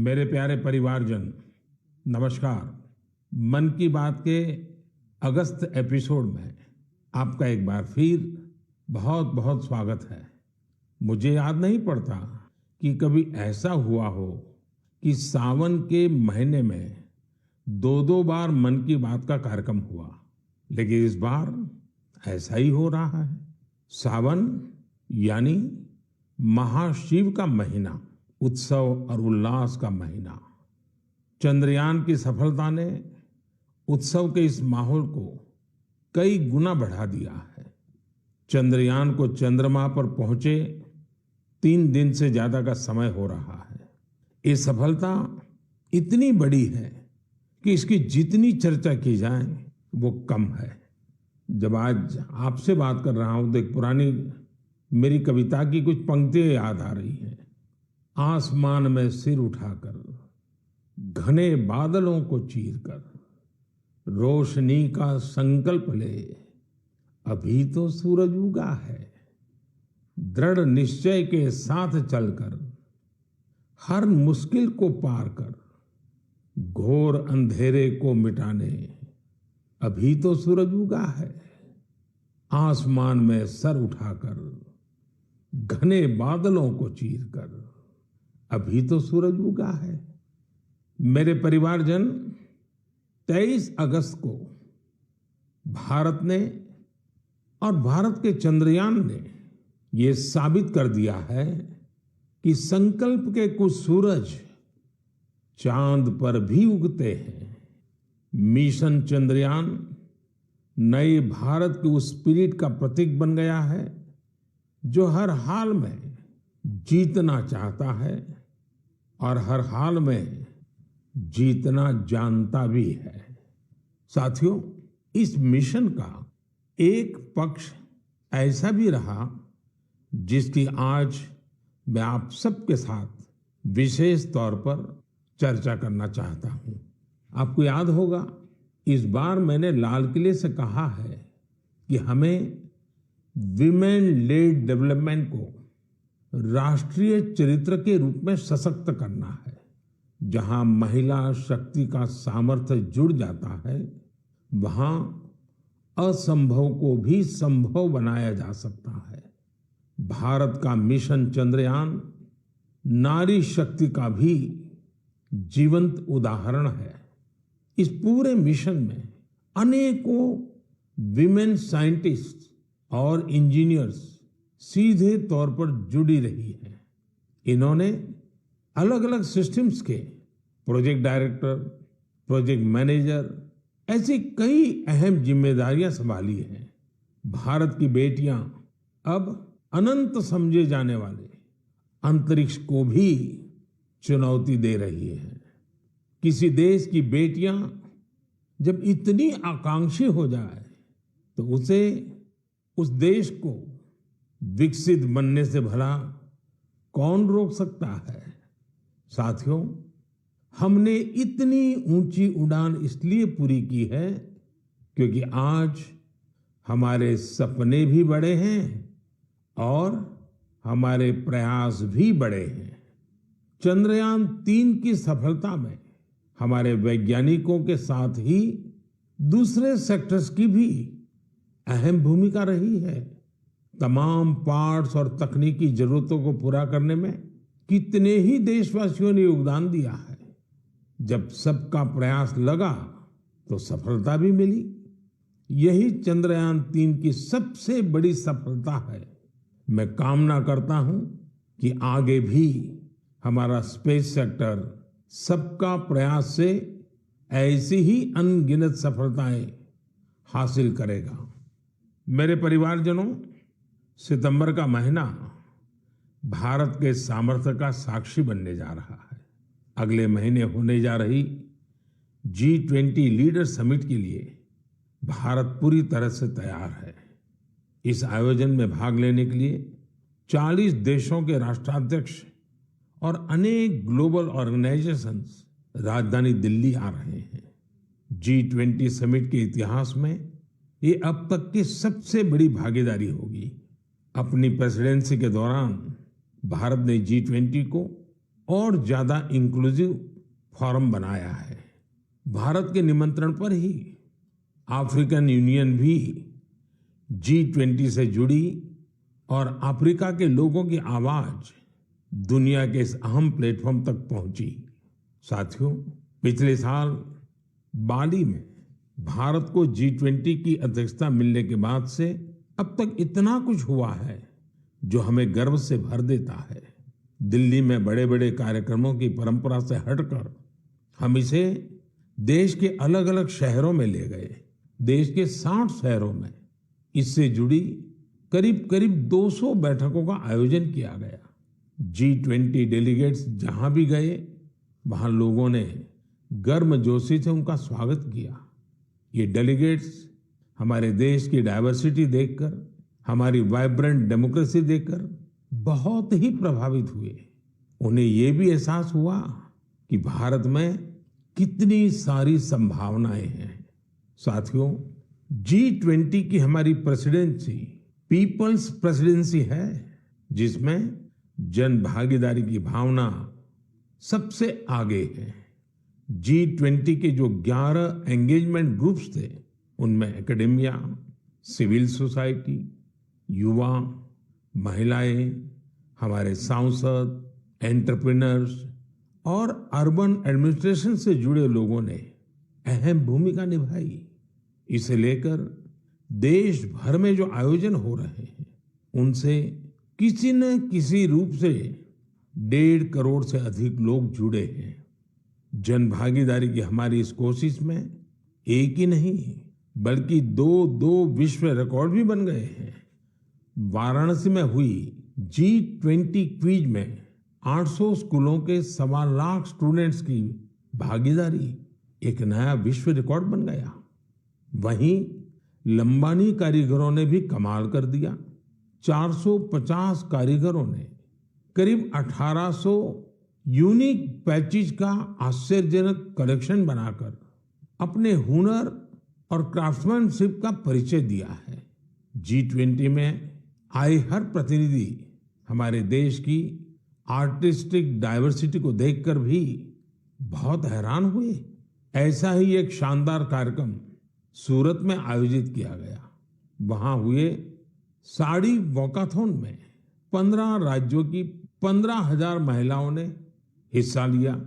मेरे प्यारे परिवारजन, नमस्कार। मन की बात के अगस्त एपिसोड में आपका एक बार फिर बहुत बहुत स्वागत है। मुझे याद नहीं पड़ता कि कभी ऐसा हुआ हो कि सावन के महीने में दो दो बार मन की बात का कार्यक्रम हुआ, लेकिन इस बार ऐसा ही हो रहा है। सावन यानी महाशिव का महीना, उत्सव और उल्लास का महीना। चंद्रयान की सफलता ने उत्सव के इस माहौल को कई गुना बढ़ा दिया है। चंद्रयान को चंद्रमा पर पहुंचे 3 दिन से ज्यादा का समय हो रहा है। ये सफलता इतनी बड़ी है कि इसकी जितनी चर्चा की जाए वो कम है। जब आज आपसे बात कर रहा हूं तो एक पुरानी मेरी कविता की कुछ पंक्तियां याद आ रही हैं। आसमान में सिर उठाकर, घने बादलों को चीरकर, रोशनी का संकल्प ले, अभी तो सूरज उगा है। दृढ़ निश्चय के साथ चलकर, हर मुश्किल को पार कर, घोर अंधेरे को मिटाने, अभी तो सूरज उगा है। आसमान में सर उठाकर, घने बादलों को चीरकर, अभी तो सूरज उगा है। मेरे परिवारजन, 23 अगस्त को भारत ने और भारत के चंद्रयान ने ये साबित कर दिया है कि संकल्प के कुछ सूरज चांद पर भी उगते हैं। मिशन चंद्रयान नए भारत के उस स्पिरिट का प्रतीक बन गया है जो हर हाल में जीतना चाहता है और हर हाल में जीतना जानता भी है। साथियों, इस मिशन का एक पक्ष ऐसा भी रहा जिसकी आज मैं आप सबके साथ विशेष तौर पर चर्चा करना चाहता हूं। आपको याद होगा, इस बार मैंने लाल किले से कहा है कि हमें विमेन लेड डेवलपमेंट को राष्ट्रीय चरित्र के रूप में सशक्त करना है। जहां महिला शक्ति का सामर्थ्य जुड़ जाता है, वहां असंभव को भी संभव बनाया जा सकता है। भारत का मिशन चंद्रयान नारी शक्ति का भी जीवंत उदाहरण है। इस पूरे मिशन में अनेकों विमेन साइंटिस्ट और इंजीनियर्स सीधे तौर पर जुड़ी रही हैं। इन्होंने अलग अलग सिस्टम्स के प्रोजेक्ट डायरेक्टर, प्रोजेक्ट मैनेजर, ऐसी कई अहम जिम्मेदारियां संभाली हैं। भारत की बेटियां अब अनंत समझे जाने वाले अंतरिक्ष को भी चुनौती दे रही हैं। किसी देश की बेटियां जब इतनी आकांक्षी हो जाए तो उसे, उस देश को विकसित बनने से भला कौन रोक सकता है। साथियों, हमने इतनी ऊंची उड़ान इसलिए पूरी की है क्योंकि आज हमारे सपने भी बड़े हैं और हमारे प्रयास भी बड़े हैं। चंद्रयान 3 की सफलता में हमारे वैज्ञानिकों के साथ ही दूसरे सेक्टर्स की भी अहम भूमिका रही है। तमाम पार्ट्स और तकनीकी जरूरतों को पूरा करने में कितने ही देशवासियों ने योगदान दिया है। जब सबका प्रयास लगा तो सफलता भी मिली। यही चंद्रयान 3 की सबसे बड़ी सफलता है। मैं कामना करता हूं कि आगे भी हमारा स्पेस सेक्टर सबका प्रयास से ऐसी ही अनगिनत सफलताएं हासिल करेगा। मेरे परिवारजनों, सितंबर का महीना भारत के सामर्थ्य का साक्षी बनने जा रहा है। अगले महीने होने जा रही G20 लीडर समिट के लिए भारत पूरी तरह से तैयार है। इस आयोजन में भाग लेने के लिए 40 देशों के राष्ट्राध्यक्ष और अनेक ग्लोबल ऑर्गेनाइजेशंस राजधानी दिल्ली आ रहे हैं। G20 समिट के इतिहास में ये अब तक की सबसे बड़ी भागीदारी होगी। अपनी प्रेसिडेंसी के दौरान भारत ने G20 को और ज्यादा इंक्लूसिव फोरम बनाया है। भारत के निमंत्रण पर ही अफ्रीकन यूनियन भी G20 से जुड़ी और अफ्रीका के लोगों की आवाज दुनिया के इस अहम प्लेटफॉर्म तक पहुंची। साथियों, पिछले साल बाली में भारत को G20 की अध्यक्षता मिलने के बाद से अब तक इतना कुछ हुआ है जो हमें गर्व से भर देता है। दिल्ली में बड़े बड़े कार्यक्रमों की परंपरा से हटकर हम इसे देश के अलग अलग शहरों में ले गए। देश के 60 शहरों में इससे जुड़ी करीब करीब 200 बैठकों का आयोजन किया गया। G20 डेलीगेट्स जहां भी गए वहां लोगों ने गर्मजोशी से उनका स्वागत किया। ये डेलीगेट्स हमारे देश की डाइवर्सिटी देखकर, हमारी वाइब्रेंट डेमोक्रेसी देखकर बहुत ही प्रभावित हुए। उन्हें ये भी एहसास हुआ कि भारत में कितनी सारी संभावनाएं हैं। साथियों, G20 की हमारी प्रेसिडेंसी पीपल्स प्रेसिडेंसी है, जिसमें जन भागीदारी की भावना सबसे आगे है। G20 के जो 11 एंगेजमेंट ग्रुप्स थे, उनमें एकेडेमिया, सिविल सोसाइटी, युवा, महिलाएं, हमारे सांसद, एंटरप्रेन्योर्स और अर्बन एडमिनिस्ट्रेशन से जुड़े लोगों ने अहम भूमिका निभाई। इसे लेकर देश भर में जो आयोजन हो रहे हैं, उनसे किसी न किसी रूप से 1.5 करोड़ से अधिक लोग जुड़े हैं। जन भागीदारी की हमारी इस कोशिश में एक ही नहीं बल्कि दो विश्व रिकॉर्ड भी बन गए हैं। वाराणसी में हुई G20 क्विज में 800 स्कूलों के 1.25 लाख स्टूडेंट्स की भागीदारी एक नया विश्व रिकॉर्ड बन गया। वहीं लंबानी कारीगरों ने भी कमाल कर दिया। 450 कारीगरों ने करीब 1800 यूनिक पैचेज का आश्चर्यजनक कलेक्शन बनाकर अपने हुनर और क्राफ्ट्समैनशिप का परिचय दिया है। G20 में आए हर प्रतिनिधि हमारे देश की आर्टिस्टिक डाइवर्सिटी को देखकर भी बहुत हैरान हुए। ऐसा ही एक शानदार कार्यक्रम सूरत में आयोजित किया गया। वहां हुए साड़ी वॉकाथॉन में 15 राज्यों की 15,000 महिलाओं ने हिस्सा लिया।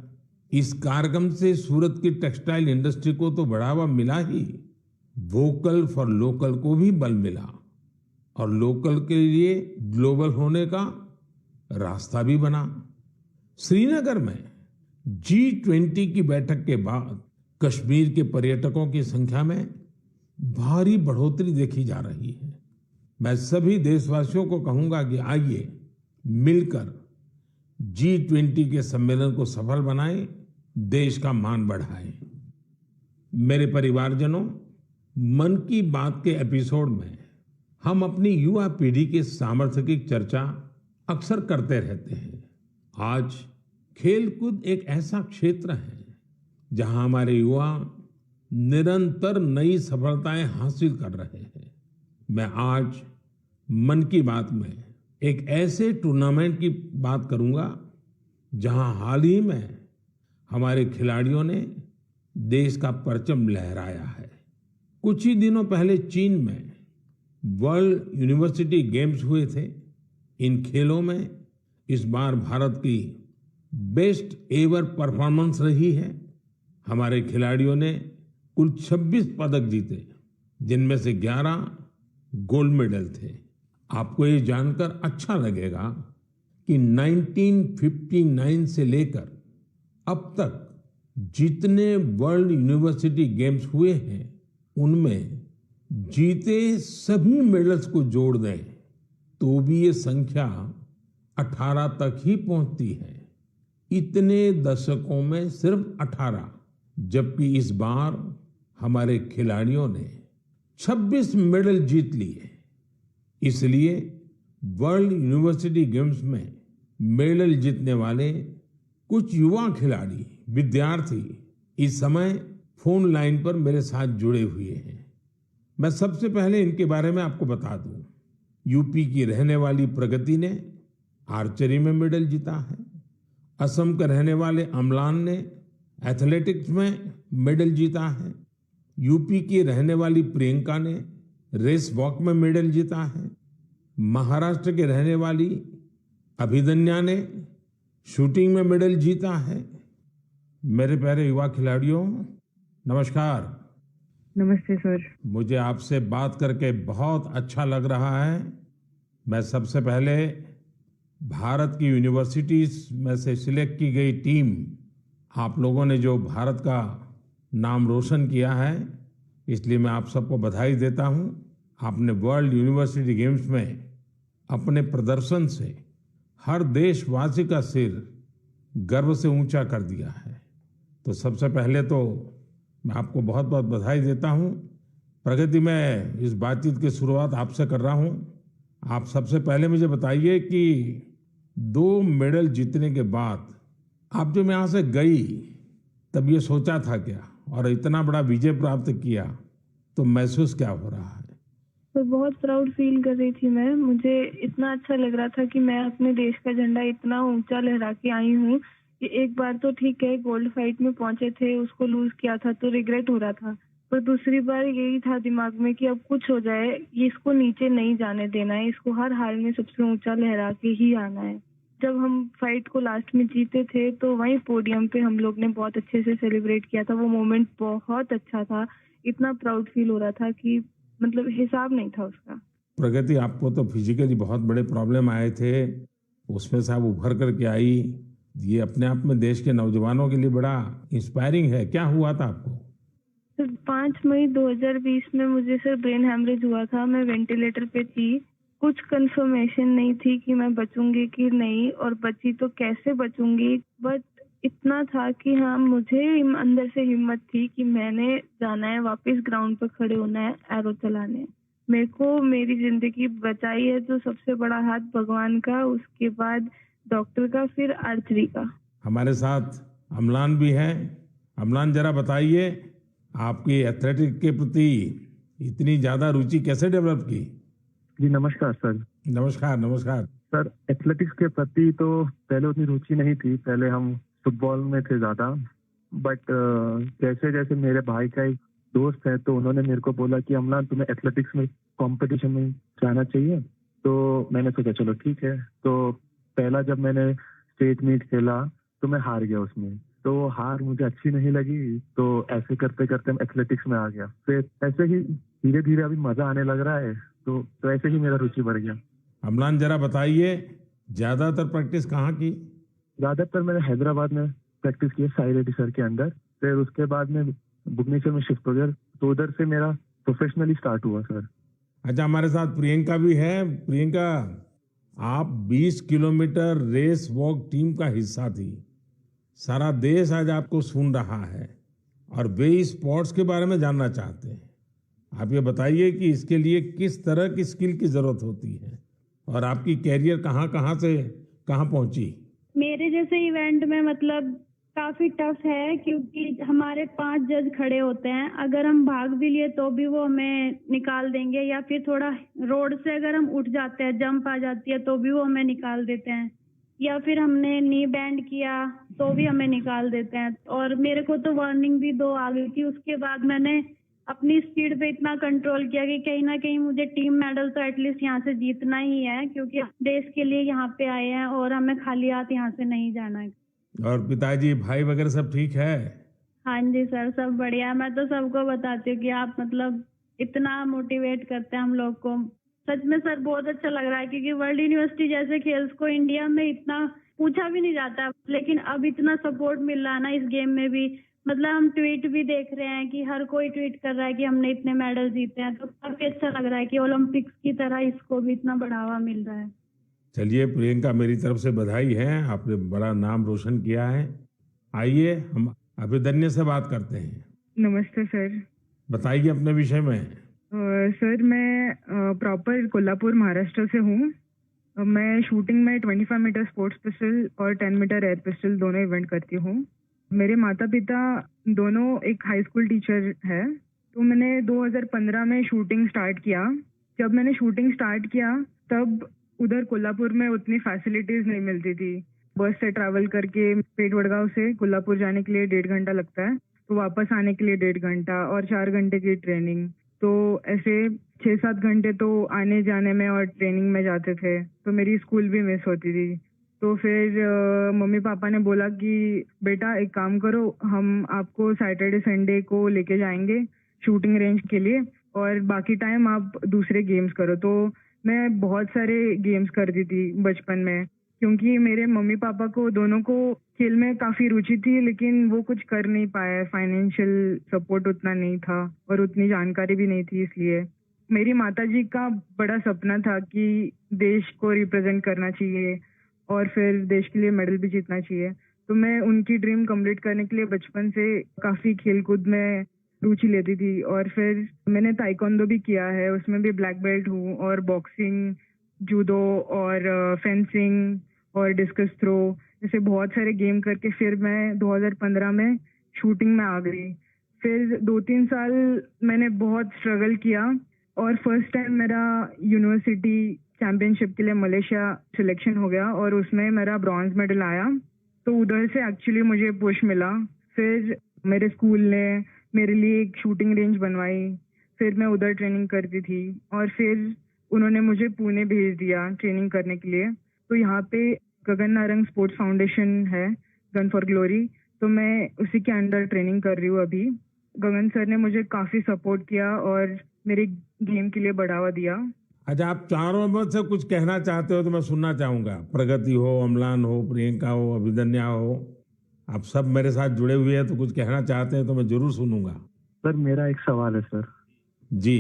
इस कार्यक्रम से सूरत की टेक्सटाइल इंडस्ट्री को तो बढ़ावा मिला ही, वोकल फॉर लोकल को भी बल मिला और लोकल के लिए ग्लोबल होने का रास्ता भी बना। श्रीनगर में G20 की बैठक के बाद कश्मीर के पर्यटकों की संख्या में भारी बढ़ोतरी देखी जा रही है। मैं सभी देशवासियों को कहूंगा कि आइए मिलकर G20 के सम्मेलन को सफल बनाएं, देश का मान बढ़ाएं। मेरे परिवारजनों, मन की बात के एपिसोड में हम अपनी युवा पीढ़ी के सामर्थ्य की चर्चा अक्सर करते रहते हैं। आज खेलकूद एक ऐसा क्षेत्र है जहां हमारे युवा निरंतर नई सफलताएं हासिल कर रहे हैं। मैं आज मन की बात में एक ऐसे टूर्नामेंट की बात करूंगा जहां हाल ही में हमारे खिलाड़ियों ने देश का परचम लहराया है। कुछ ही दिनों पहले चीन में वर्ल्ड यूनिवर्सिटी गेम्स हुए थे। इन खेलों में इस बार भारत की बेस्ट एवर परफॉर्मेंस रही है। हमारे खिलाड़ियों ने कुल 26 पदक जीते, जिनमें से 11 गोल्ड मेडल थे। आपको ये जानकर अच्छा लगेगा कि 1959 से लेकर अब तक जितने वर्ल्ड यूनिवर्सिटी गेम्स हुए हैं, उनमें जीते सभी मेडल्स को जोड़ दें तो भी ये संख्या 18 तक ही पहुंचती है। इतने दशकों में सिर्फ 18, जबकि इस बार हमारे खिलाड़ियों ने 26 मेडल जीत लिए। इसलिए वर्ल्ड यूनिवर्सिटी गेम्स में मेडल जीतने वाले कुछ युवा खिलाड़ी, विद्यार्थी इस समय फोन लाइन पर मेरे साथ जुड़े हुए हैं। मैं सबसे पहले इनके बारे में आपको बता दूं। यूपी की रहने वाली प्रगति ने आर्चरी में मेडल जीता है असम के रहने वाले अमलान ने एथलेटिक्स में मेडल जीता है। यूपी की रहने वाली प्रियंका ने रेस वॉक में मेडल जीता है। महाराष्ट्र के रहने वाली अभिदन्या ने शूटिंग में मेडल जीता है। मेरे प्यारे युवा खिलाड़ियों, नमस्कार। नमस्ते सर। मुझे आपसे बात करके बहुत अच्छा लग रहा है। मैं सबसे पहले भारत की यूनिवर्सिटीज में से सिलेक्ट की गई टीम, आप लोगों ने जो भारत का नाम रोशन किया है, इसलिए मैं आप सबको बधाई देता हूं। आपने वर्ल्ड यूनिवर्सिटी गेम्स में अपने प्रदर्शन से हर देशवासी का सिर गर्व से ऊंचा कर दिया है। तो सबसे पहले तो मैं आपको बहुत बहुत बधाई देता हूं। प्रगति में इस बातचीत की शुरुआत आपसे कर रहा हूं। आप सबसे पहले मुझे बताइए कि 2 मेडल जीतने के बाद आप जब यहाँ से गई तब ये सोचा था क्या, और इतना बड़ा विजय प्राप्त किया तो महसूस क्या हो रहा है? तो बहुत प्राउड फील कर रही थी मैं। मुझे इतना अच्छा लग रहा था कि मैं अपने देश का झंडा इतना ऊंचा लहरा के आई हूँ कि एक बार तो ठीक है गोल्ड फाइट में पहुंचे थे, उसको लूज किया था तो रिग्रेट हो रहा था, पर दूसरी बार यही था दिमाग में कि अब कुछ हो जाए, ये इसको नीचे नहीं जाने देना है, इसको हर हाल में सबसे ऊंचा लहरा के ही आना है। जब हम फाइट को लास्ट में जीते थे तो वहीं पोडियम पे हम लोग ने बहुत अच्छे से सेलिब्रेट किया था। वो मोमेंट बहुत अच्छा था। इतना प्राउड फील हो रहा था कि मतलब हिसाब नहीं था उसका। प्रगति, आपको तो फिजिकली बहुत बड़े प्रॉब्लम आए थे, उसमें से आप उभर करके आई। ये अपने आप में देश के नौजवानों के लिए बड़ा इंस्पायरिंग है। क्या हुआ था आपको? सर 5 मई 2020 में मुझे सर ब्रेन हैमरेज हुआ था। मैं वेंटिलेटर पे थी। कुछ कंफर्मेशन नहीं थी कि मैं बचूंगी कि नहीं, और बची तो कैसे बचूंगी, बट इतना था कि हाँ मुझे अंदर से हिम्मत थी कि मैंने जाना है, वापस ग्राउंड पर खड़े होना है, एरो चलाने। मेरे को मेरी जिंदगी बचाई है तो सबसे बड़ा हाथ भगवान का, उसके बाद डॉक्टर का, फिर आर्चरी का। हमारे साथ अमलान भी है। अमलान, जरा बताइए, आपकी एथलेटिक के प्रति इतनी ज्यादा रुचि कैसे डेवलप की? जी नमस्कार सर। नमस्कार नमस्कार। सर एथलेटिक्स के प्रति तो पहले उतनी रुचि नहीं थी, पहले हम फुटबॉल में थे ज़्यादा, बट जैसे जैसे मेरे भाई का एक दोस्त है तो उन्होंने मेरे को बोला कि अमलान तुम्हें एथलेटिक्स में कंपटीशन में जाना चाहिए। तो मैंने सोचा चलो ठीक है। तो पहला जब मैंने स्टेट मीट खेला तो मैं हार गया उसमें, तो हार मुझे अच्छी नहीं लगी, तो ऐसे करते करते मैं एथलेटिक्स में आ गया। फिर ऐसे ही धीरे धीरे अभी मजा आने लग रहा है, तो ऐसे ही मेरा रुचि बढ़ गया। अमलान, जरा बताइए, ज्यादातर प्रैक्टिस कहाँ की? ज्यादातर मैंने हैदराबाद में प्रैक्टिस की है, साई रेड्डी सर के अंदर। फिर उसके बाद में भुवनेश्वर में शिफ्ट हो गया, तो उधर से मेरा प्रोफेशनली स्टार्ट हुआ सर। अच्छा, हमारे साथ प्रियंका भी है। प्रियंका, आप 20 किलोमीटर रेस वॉक टीम का हिस्सा थी। सारा देश आज आपको सुन रहा है और वे इस स्पोर्ट्स के बारे में जानना चाहते हैं। आप ये बताइए कि इसके लिए किस तरह की स्किल की जरूरत होती है और आपकी कैरियर कहाँ कहाँ से कहाँ पहुंची? मेरे जैसे इवेंट में मतलब काफी टफ है, क्योंकि हमारे 5 जज खड़े होते हैं। अगर हम भाग भी लिए तो भी वो हमें निकाल देंगे, या फिर थोड़ा रोड से अगर हम उठ जाते हैं, जंप आ जाती है तो भी वो हमें निकाल देते हैं, या फिर हमने नी बैंड किया तो भी हमें निकाल देते हैं। और मेरे को तो वार्निंग भी 2 आ गई थी। उसके बाद मैंने अपनी स्पीड पे इतना कंट्रोल किया कि कहीं ना कहीं मुझे टीम मेडल तो एटलीस्ट यहाँ से जीतना ही है, क्योंकि देश के लिए यहाँ पे आए हैं और हमें खाली हाथ यहाँ से नहीं जाना है। और पिताजी, भाई वगैरह सब ठीक है? हाँ जी सर, सब बढ़िया। मैं तो सबको बताती हूँ कि आप मतलब इतना मोटिवेट करते हैं हम लोग को। सच में सर बहुत अच्छा लग रहा है, क्योंकि वर्ल्ड यूनिवर्सिटी जैसे खेल को इंडिया में इतना पूछा भी नहीं जाता, लेकिन अब इतना सपोर्ट मिल रहा है ना इस गेम में भी। मतलब हम ट्वीट भी देख रहे हैं कि हर कोई ट्वीट कर रहा है कि हमने इतने मेडल जीते हैं, तो काफी अच्छा लग रहा है कि ओलंपिक्स की तरह इसको भी इतना बढ़ावा मिल रहा है। चलिए प्रियंका, मेरी तरफ से बधाई है, आपने बड़ा नाम रोशन किया है। आइए हम अभिदन्या से बात करते हैं। नमस्ते सर। बताइए अपने विषय में। सर मैं प्रॉपर कोल्हापुर महाराष्ट्र से हूँ। मैं शूटिंग में 25 मीटर स्पोर्ट्स पिस्टल और 10 मीटर एयर पिस्टल दोनों इवेंट करती हूँ। मेरे माता पिता दोनों एक हाई स्कूल टीचर है, तो मैंने 2015 में शूटिंग स्टार्ट किया। जब मैंने शूटिंग स्टार्ट किया तब उधर कोल्हापुर में उतनी फैसिलिटीज नहीं मिलती थी, बस से ट्रैवल करके पेट वडगांव से कोल्हापुर जाने के लिए 1.5 घंटा लगता है, तो वापस आने के लिए 1.5 घंटा और 4 घंटे की ट्रेनिंग। तो ऐसे 6-7 घंटे तो आने जाने में और ट्रेनिंग में जाते थे, तो मेरी स्कूल भी मिस होती थी। तो फिर मम्मी पापा ने बोला कि बेटा एक काम करो, हम आपको सैटरडे संडे को लेके जाएंगे शूटिंग रेंज के लिए और बाकी टाइम आप दूसरे गेम्स करो। तो मैं बहुत सारे गेम्स करती थी बचपन में, क्योंकि मेरे मम्मी पापा को दोनों को खेल में काफी रुचि थी, लेकिन वो कुछ कर नहीं पाए, फाइनेंशियल सपोर्ट उतना नहीं था और उतनी जानकारी भी नहीं थी। इसलिए मेरी माताजी का बड़ा सपना था कि देश को रिप्रेजेंट करना चाहिए और फिर देश के लिए मेडल भी जीतना चाहिए। तो मैं उनकी ड्रीम कंप्लीट करने के लिए बचपन से काफी खेलकूद में रुचि लेती थी और फिर मैंने ताइक्वांडो भी किया है, उसमें भी ब्लैक बेल्ट हूँ, और बॉक्सिंग, जूडो और फेंसिंग और डिस्कस थ्रो, ऐसे बहुत सारे गेम करके फिर मैं 2015 में शूटिंग में आ गई। फिर 2-3 साल मैंने बहुत स्ट्रगल किया और फर्स्ट टाइम मेरा यूनिवर्सिटी चैंपियनशिप के लिए मलेशिया सिलेक्शन हो गया और उसमें मेरा ब्रॉन्ज मेडल आया। तो उधर से एक्चुअली मुझे पुश मिला। फिर मेरे स्कूल ने मेरे लिए एक शूटिंग रेंज बनवाई, फिर मैं उधर ट्रेनिंग करती थी और फिर उन्होंने मुझे पुणे भेज दिया ट्रेनिंग करने के लिए। तो यहाँ पे गगन नारंग स्पोर्ट्स फाउंडेशन है, गन फॉर ग्लोरी, तो मैं उसी के अंडर ट्रेनिंग कर रही हूँ अभी। गगन सर ने मुझे काफी सपोर्ट किया और मेरे गेम के लिए बढ़ावा दिया। अच्छा, आप चारों में से कुछ कहना चाहते हो तो मैं सुनना चाहूंगा। प्रगति हो, अम्लान हो, प्रियंका हो, अभिदन्या हो, आप सब मेरे साथ जुड़े हुए हैं, तो कुछ कहना चाहते हैं तो मैं जरूर सुनूंगा। सर मेरा एक सवाल है सर। जी।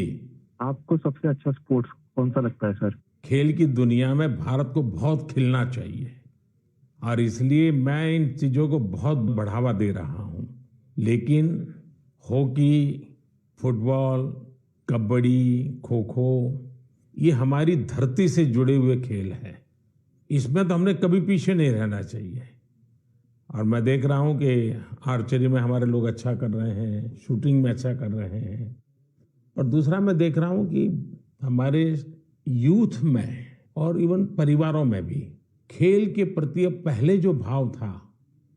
आपको सबसे अच्छा स्पोर्ट्स कौन सा लगता है सर? खेल की दुनिया में भारत को बहुत खिलना चाहिए और इसलिए मैं इन चीजों को बहुत बढ़ावा दे रहा हूं। लेकिन हॉकी, फुटबॉल, कबड्डी, खो खो, ये हमारी धरती से जुड़े हुए खेल हैं। इसमें तो हमने कभी पीछे नहीं रहना चाहिए। और मैं देख रहा हूं कि आर्चरी में हमारे लोग अच्छा कर रहे हैं, शूटिंग में अच्छा कर रहे हैं, और दूसरा मैं देख रहा हूं कि हमारे यूथ में और इवन परिवारों में भी खेल के प्रति अब पहले जो भाव था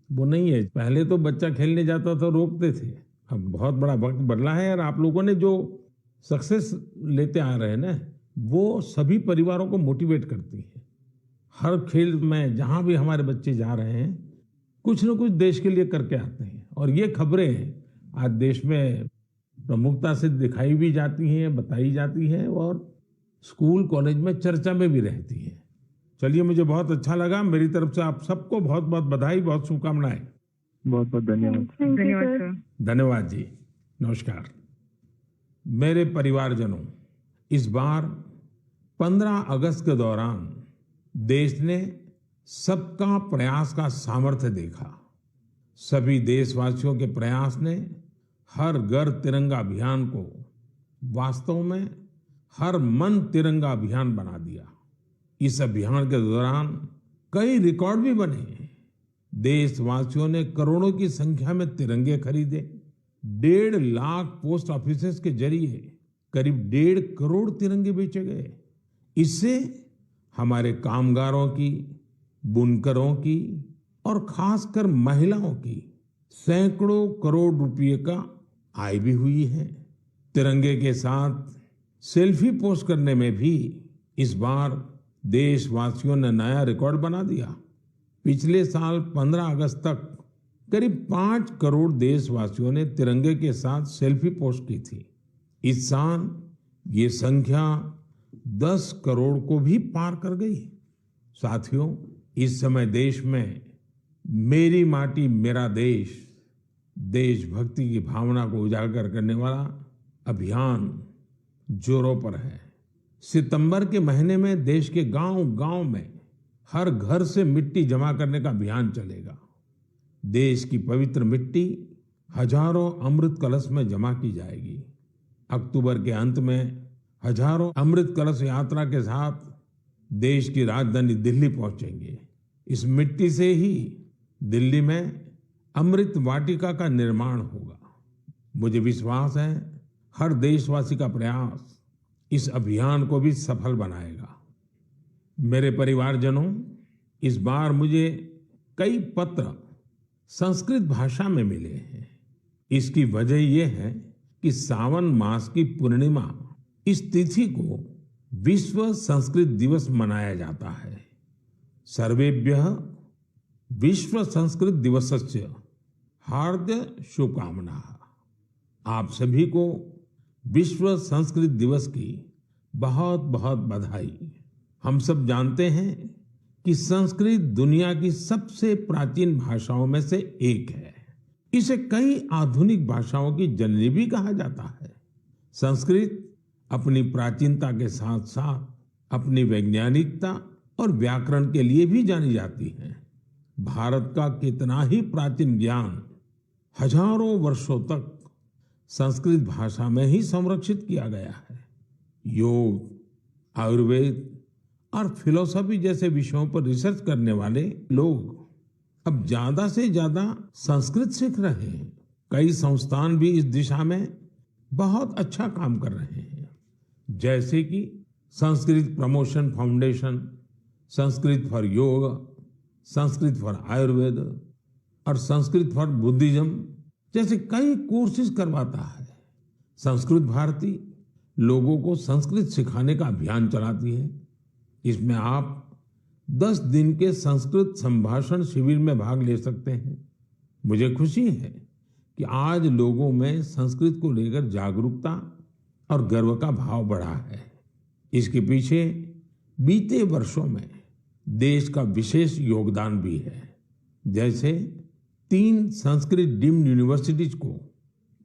वो नहीं है। पहले तो बच्चा खेलने जाता था रोकते थे, अब बहुत बड़ा वक्त बदला है और आप लोगों ने जो सक्सेस लेते आ रहे हैं ना, वो सभी परिवारों को मोटिवेट करती है। हर खेल में जहां भी हमारे बच्चे जा रहे हैं, कुछ न कुछ देश के लिए करके आते हैं और ये खबरें आज देश में प्रमुखता से दिखाई भी जाती हैं, बताई जाती हैं और स्कूल कॉलेज में चर्चा में भी रहती है। चलिए, मुझे बहुत अच्छा लगा। मेरी तरफ से आप सबको बहुत बहुत बधाई, बहुत शुभकामनाएं। बहुत बहुत धन्यवाद। धन्यवाद सर। धन्यवाद जी, नमस्कार। मेरे परिवारजनों, इस बार 15 अगस्त के दौरान देश ने सबका प्रयास का सामर्थ्य देखा। सभी देशवासियों के प्रयास ने हर घर तिरंगा अभियान को वास्तव में हर मन तिरंगा अभियान बना दिया। इस अभियान के दौरान कई रिकॉर्ड भी बने। देशवासियों ने करोड़ों की संख्या में तिरंगे खरीदे। 1.5 लाख पोस्ट ऑफिसेस के जरिए करीब 1.5 करोड़ तिरंगे बेचे गए। इससे हमारे कामगारों की, बुनकरों की और खासकर महिलाओं की सैकड़ों करोड़ रुपए का आय भी हुई है। तिरंगे के साथ सेल्फी पोस्ट करने में भी इस बार देशवासियों ने नया रिकॉर्ड बना दिया। पिछले साल 15 अगस्त तक करीब 5 करोड़ देशवासियों ने तिरंगे के साथ सेल्फी पोस्ट की थी। इस साल ये संख्या 10 करोड़ को भी पार कर गई। साथियों, इस समय देश में मेरी माटी मेरा देश, देशभक्ति की भावना को उजागर करने वाला अभियान जोरों पर है। सितंबर के महीने में देश के गांव-गांव में हर घर से मिट्टी जमा करने का अभियान चलेगा। देश की पवित्र मिट्टी हजारों अमृत कलश में जमा की जाएगी। अक्टूबर के अंत में हजारों अमृत कलश यात्रा के साथ देश की राजधानी दिल्ली पहुंचेंगे। इस मिट्टी से ही दिल्ली में अमृत वाटिका का निर्माण होगा। मुझे विश्वास है हर देशवासी का प्रयास इस अभियान को भी सफल बनाएगा। मेरे परिवारजनों, इस बार मुझे कई पत्र संस्कृत भाषा में मिले हैं। इसकी वजह यह है कि सावन मास की पूर्णिमा इस तिथि को विश्व संस्कृत दिवस मनाया जाता है। सर्वेभ्यः विश्व संस्कृत दिवसस्य हार्दिक शुभकामनाः। आप सभी को विश्व संस्कृत दिवस की बहुत बहुत बधाई। हम सब जानते हैं कि संस्कृत दुनिया की सबसे प्राचीन भाषाओं में से एक है। इसे कई आधुनिक भाषाओं की जननी भी कहा जाता है। संस्कृत अपनी प्राचीनता के साथ साथ अपनी वैज्ञानिकता और व्याकरण के लिए भी जानी जाती है। भारत का कितना ही प्राचीन ज्ञान हजारों वर्षों तक संस्कृत भाषा में ही संरक्षित किया गया है। योग, आयुर्वेद और फिलॉसफी जैसे विषयों पर रिसर्च करने वाले लोग अब ज्यादा से ज्यादा संस्कृत सीख रहे हैं। कई संस्थान भी इस दिशा में बहुत अच्छा काम कर रहे हैं, जैसे कि Sanskrit promotion foundation, Sanskrit for योग, संस्कृत फॉर आयुर्वेद और संस्कृत फॉर बुद्धिज्म जैसे कई कोर्सेज करवाता है। संस्कृत भारती लोगों को संस्कृत सिखाने का अभियान चलाती है। इसमें आप 10 दिन के संस्कृत संभाषण शिविर में भाग ले सकते हैं। मुझे खुशी है कि आज लोगों में संस्कृत को लेकर जागरूकता और गर्व का भाव बढ़ा है। इसके पीछे बीते वर्षों में देश का विशेष योगदान भी है। जैसे 3 संस्कृत डीम्ड यूनिवर्सिटीज को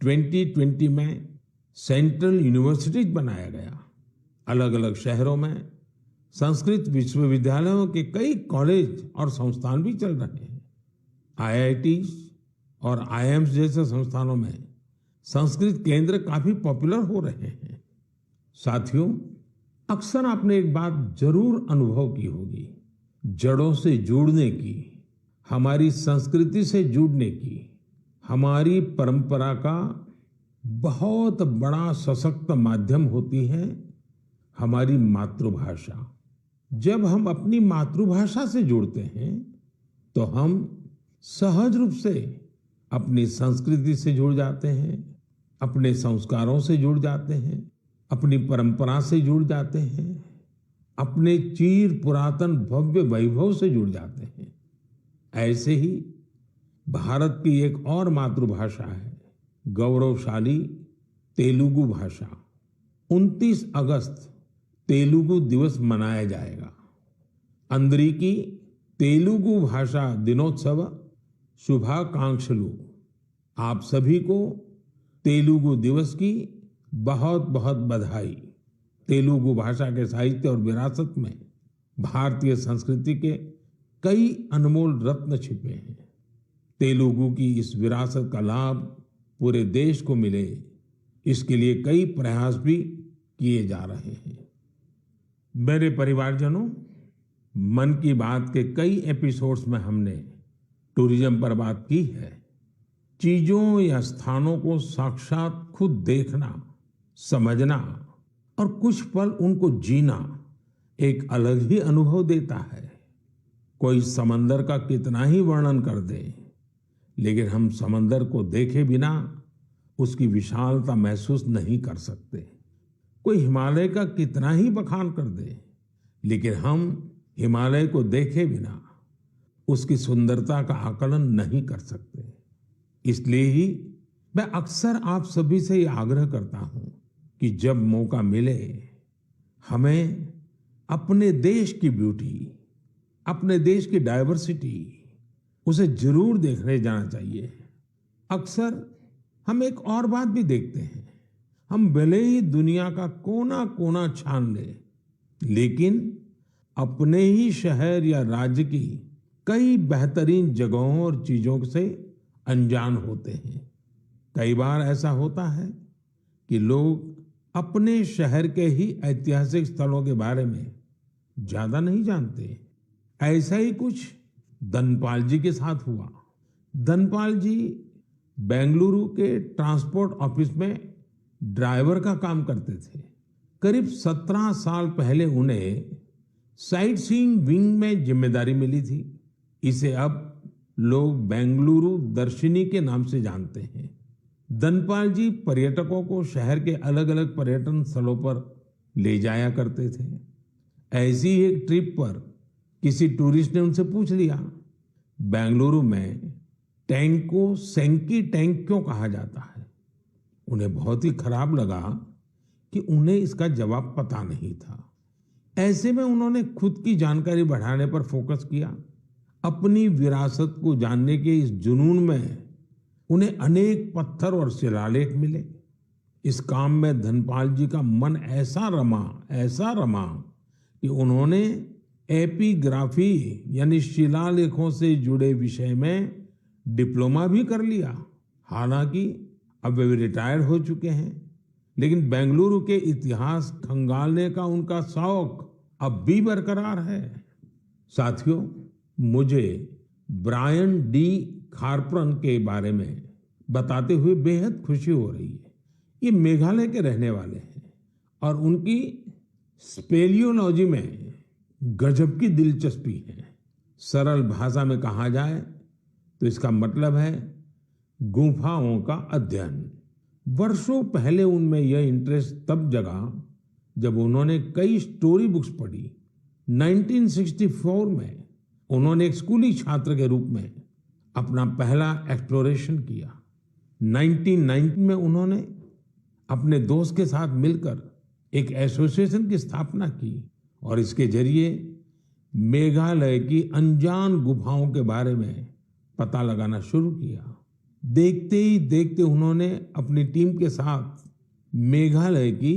2020 में सेंट्रल यूनिवर्सिटीज बनाया गया। अलग अलग शहरों में संस्कृत विश्वविद्यालयों के कई कॉलेज और संस्थान भी चल रहे हैं। IITs और IIMs जैसे संस्थानों में संस्कृत केंद्र काफी पॉपुलर हो रहे हैं। साथियों, अक्सर आपने एक बात जरूर अनुभव की होगी, जड़ों से जुड़ने की, हमारी संस्कृति से जुड़ने की। हमारी परंपरा का बहुत बड़ा सशक्त माध्यम होती है हमारी मातृभाषा। जब हम अपनी मातृभाषा से जुड़ते हैं तो हम सहज रूप से अपनी संस्कृति से जुड़ जाते हैं, अपने संस्कारों से जुड़ जाते हैं, अपनी परंपरा से जुड़ जाते हैं, अपने चीर पुरातन भव्य वैभव से जुड़ जाते हैं। ऐसे ही भारत की एक और मातृभाषा है गौरवशाली तेलुगु भाषा। 29 अगस्त तेलुगु दिवस मनाया जाएगा। अंदरिकी तेलुगु भाषा दिनोत्सव शुभाकांक्षलु। आप सभी को तेलुगु दिवस की बहुत बहुत बधाई। तेलुगु भाषा के साहित्य और विरासत में भारतीय संस्कृति के कई अनमोल रत्न छिपे हैं। तेलुगु की इस विरासत का लाभ पूरे देश को मिले, इसके लिए कई प्रयास भी किए जा रहे हैं। मेरे परिवारजनों, मन की बात के कई एपिसोड्स में हमने टूरिज्म पर बात की है। चीजों या स्थानों को साक्षात खुद देखना, समझना और कुछ पल उनको जीना एक अलग ही अनुभव देता है। कोई समंदर का कितना ही वर्णन कर दे, लेकिन हम समंदर को देखे बिना उसकी विशालता महसूस नहीं कर सकते। कोई हिमालय का कितना ही बखान कर दे, लेकिन हम हिमालय को देखे बिना उसकी सुंदरता का आकलन नहीं कर सकते। इसलिए ही मैं अक्सर आप सभी से ये आग्रह करता हूं कि जब मौका मिले हमें अपने देश की ब्यूटी, अपने देश की डाइवर्सिटी, उसे जरूर देखने जाना चाहिए। अक्सर हम एक और बात भी देखते हैं, हम भले ही दुनिया का कोना कोना छान ले, लेकिन अपने ही शहर या राज्य की कई बेहतरीन जगहों और चीजों से अनजान होते हैं। कई बार ऐसा होता है कि लोग अपने शहर के ही ऐतिहासिक स्थलों के बारे में ज्यादा नहीं जानते। ऐसा ही कुछ धनपाल जी के साथ हुआ। धनपाल जी बेंगलुरु के ट्रांसपोर्ट ऑफिस में ड्राइवर का काम करते थे। करीब 17 साल पहले उन्हें साइट सीइंग विंग में जिम्मेदारी मिली थी। इसे अब लोग बेंगलुरु दर्शिनी के नाम से जानते हैं। धनपाल जी पर्यटकों को शहर के अलग अलग पर्यटन स्थलों पर ले जाया करते थे। ऐसी ही एक ट्रिप पर किसी टूरिस्ट ने उनसे पूछ लिया, बेंगलुरु में टैंक को सेंकी टैंक क्यों कहा जाता है? उन्हें बहुत ही खराब लगा कि उन्हें इसका जवाब पता नहीं था। ऐसे में उन्होंने खुद की जानकारी बढ़ाने पर फोकस किया। अपनी विरासत को जानने के इस जुनून में उन्हें अनेक पत्थर और शिलालेख मिले। इस काम में धनपाल जी का मन ऐसा रमा कि उन्होंने एपिग्राफी यानी शिलालेखों से जुड़े विषय में डिप्लोमा भी कर लिया। हालांकि अब वे रिटायर्ड हो चुके हैं, लेकिन बेंगलुरु के इतिहास खंगालने का उनका शौक अब भी बरकरार है। साथियों, मुझे ब्रायन डी खारप्रन के बारे में बताते हुए बेहद खुशी हो रही है। ये मेघालय के रहने वाले हैं और उनकी स्पेलियोलॉजी में गजब की दिलचस्पी है। सरल भाषा में कहा जाए तो इसका मतलब है गुफाओं का अध्ययन। वर्षों पहले उनमें यह इंटरेस्ट तब जगा जब उन्होंने कई स्टोरी बुक्स पढ़ी। 1964 में उन्होंने एक स्कूली छात्र के रूप में अपना पहला एक्सप्लोरेशन किया। 1990 में उन्होंने अपने दोस्त के साथ मिलकर एक एसोसिएशन की स्थापना की और इसके जरिए मेघालय की अनजान गुफाओं के बारे में पता लगाना शुरू किया। देखते ही देखते उन्होंने अपनी टीम के साथ मेघालय की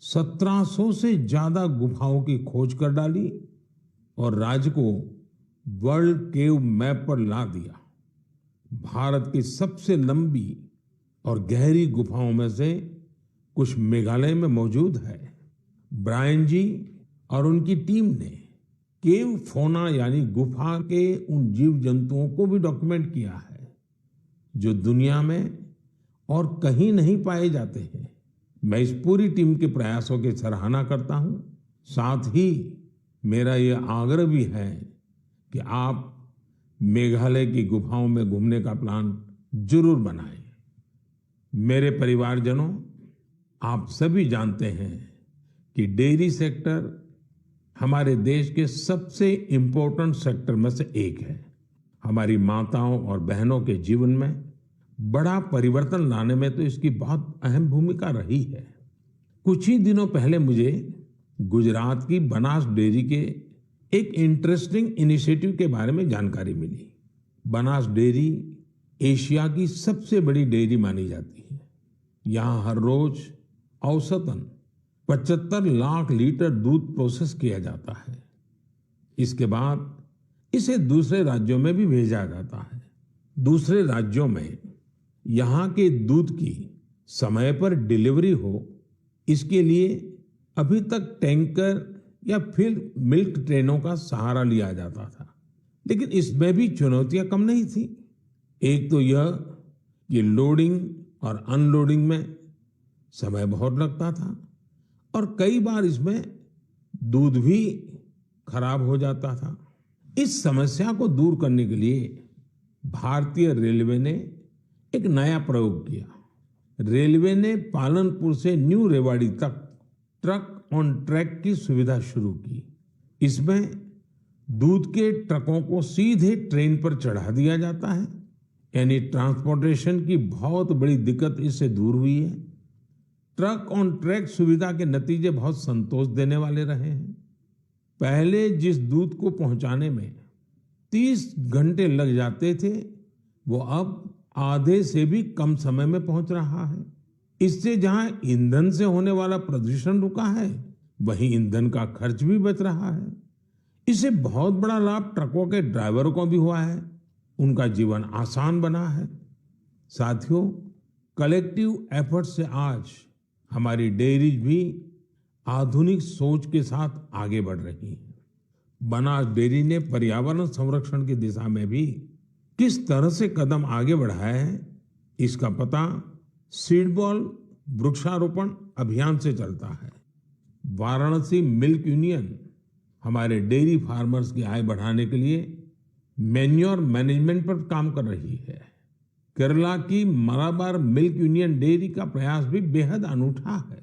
1700 से ज्यादा गुफाओं की खोज कर डाली और राज्य को वर्ल्ड केव मैप पर ला दिया। भारत की सबसे लंबी और गहरी गुफाओं में से कुछ मेघालय में मौजूद है। ब्रायन जी और उनकी टीम ने केव फौना यानी गुफा के उन जीव जंतुओं को भी डॉक्यूमेंट किया है जो दुनिया में और कहीं नहीं पाए जाते हैं। मैं इस पूरी टीम के प्रयासों की सराहना करता हूं। साथ ही मेरा यह आग्रह भी है कि आप मेघालय की गुफाओं में घूमने का प्लान जरूर बनाएं। मेरे परिवारजनों, आप सभी जानते हैं कि डेयरी सेक्टर हमारे देश के सबसे इम्पोर्टेंट सेक्टर में से एक है। हमारी माताओं और बहनों के जीवन में बड़ा परिवर्तन लाने में तो इसकी बहुत अहम भूमिका रही है। कुछ ही दिनों पहले मुझे गुजरात की बनास डेयरी के एक इंटरेस्टिंग इनिशिएटिव के बारे में जानकारी मिली। बनास डेयरी एशिया की सबसे बड़ी डेयरी मानी जाती है। यहाँ हर रोज औसतन 75 लाख लीटर दूध प्रोसेस किया जाता है। इसके बाद इसे दूसरे राज्यों में भी भेजा जाता है। दूसरे राज्यों में यहाँ के दूध की समय पर डिलीवरी हो, इसके लिए अभी तक टैंकर या फिर मिल्क ट्रेनों का सहारा लिया जाता था। लेकिन इसमें भी चुनौतियां कम नहीं थी। एक तो यह कि लोडिंग और अनलोडिंग में समय बहुत लगता था और कई बार इसमें दूध भी खराब हो जाता था। इस समस्या को दूर करने के लिए भारतीय रेलवे ने एक नया प्रयोग किया। रेलवे ने पालनपुर से न्यू रेवाड़ी तक ट्रक ऑन ट्रैक की सुविधा शुरू की। इसमें दूध के ट्रकों को सीधे ट्रेन पर चढ़ा दिया जाता है, यानी ट्रांसपोर्टेशन की बहुत बड़ी दिक्कत इससे दूर हुई है। ट्रक ऑन ट्रैक सुविधा के नतीजे बहुत संतोष देने वाले रहे हैं। पहले जिस दूध को पहुंचाने में 30 घंटे लग जाते थे, वो अब आधे से भी कम समय में पहुंच रहा है। इससे जहां ईंधन से होने वाला प्रदूषण रुका है, वहीं ईंधन का खर्च भी बच रहा है। इससे बहुत बड़ा लाभ ट्रकों के ड्राइवरों को भी हुआ है। उनका जीवन आसान बना है। साथियों, कलेक्टिव एफर्ट से आज हमारी डेयरीज भी आधुनिक सोच के साथ आगे बढ़ रही है। बनास डेयरी ने पर्यावरण संरक्षण की दिशा में भी किस तरह से कदम आगे बढ़ाया है, इसका पता सीडबॉल वृक्षारोपण अभियान से चलता है। वाराणसी मिल्क यूनियन हमारे डेयरी फार्मर्स की आय बढ़ाने के लिए मैन्योर मैनेजमेंट पर काम कर रही है। केरला की मलाबार मिल्क यूनियन डेयरी का प्रयास भी बेहद अनूठा है।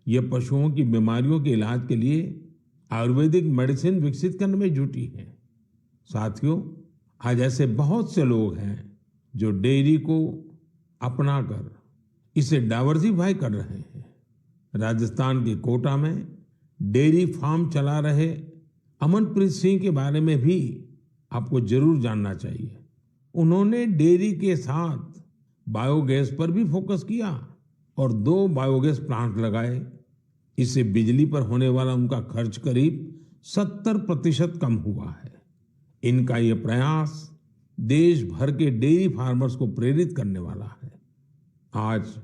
यह पशुओं की बीमारियों के इलाज के लिए आयुर्वेदिक मेडिसिन विकसित करने में जुटी है। साथियों, आज ऐसे बहुत से लोग हैं जो डेयरी को अपनाकर इसे डाइवर्सिफाई कर रहे हैं। राजस्थान के कोटा में डेयरी फार्म चला रहे अमनप्रीत सिंह के बारे में भी आपको जरूर जानना चाहिए। उन्होंने डेयरी के साथ बायोगैस पर भी फोकस किया और 2 बायोगैस प्लांट लगाए। इससे बिजली पर होने वाला उनका खर्च करीब 70% कम हुआ है। इनका ये प्रयास देश भर के डेयरी फार्मर्स को प्रेरित करने वाला है। आज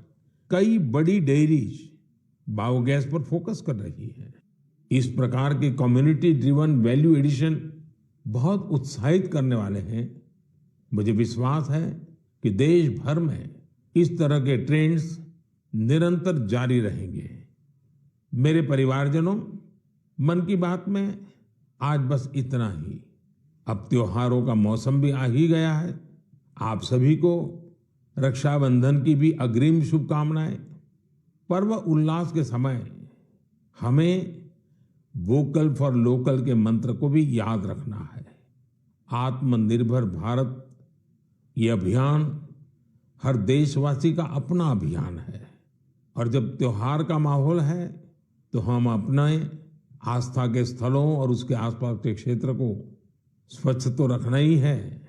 कई बड़ी डेयरीज बायोगैस पर फोकस कर रही है। इस प्रकार के कम्युनिटी ड्रिवन वैल्यू एडिशन बहुत उत्साहित करने वाले हैं। मुझे विश्वास है कि देश भर में इस तरह के ट्रेंड्स निरंतर जारी रहेंगे। मेरे परिवारजनों, मन की बात में आज बस इतना ही। अब त्योहारों का मौसम भी आ ही गया है। आप सभी को रक्षाबंधन की भी अग्रिम शुभकामनाएं। पर्व उल्लास के समय हमें वोकल फॉर लोकल के मंत्र को भी याद रखना है। आत्मनिर्भर भारत ये अभियान हर देशवासी का अपना अभियान है और जब त्योहार का माहौल है तो हम अपने आस्था के स्थलों और उसके आसपास के क्षेत्र को स्वच्छ तो रखना ही है,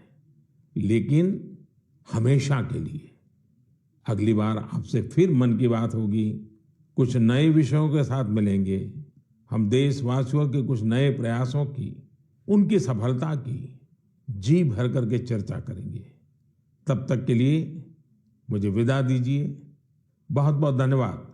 लेकिन हमेशा के लिए। अगली बार आपसे फिर मन की बात होगी, कुछ नए विषयों के साथ मिलेंगे। हम देशवासियों के कुछ नए प्रयासों की, उनकी सफलता की जी भर करके चर्चा करेंगे। तब तक के लिए मुझे विदा दीजिए। बहुत बहुत धन्यवाद।